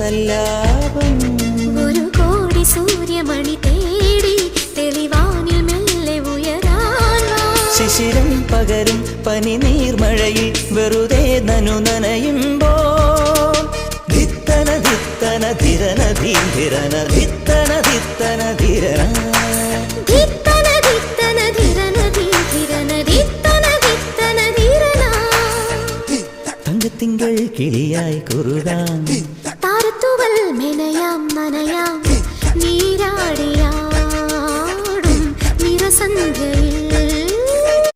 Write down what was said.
സല്ലാപം ഒരു കോടി സൂര്യമണി തേടി തെളിവാനിൽ മെല്ലെ ഉയരാൻ ശിശിരം പകരും പനി നീർമഴയിൽ വെറുതെ നനു നനയുമ്പോൾ ധിത്തന ധിത്തന ധിരന ധീരന ധിത്തന ധിത്തന ധിരന ധിത്തന ധിത്തന ധിരന ധീരന ധിത്തന ധിത്തന ധിരന തങ്കത്തിങ്കൾ കിളിയായി കുറുകാൻ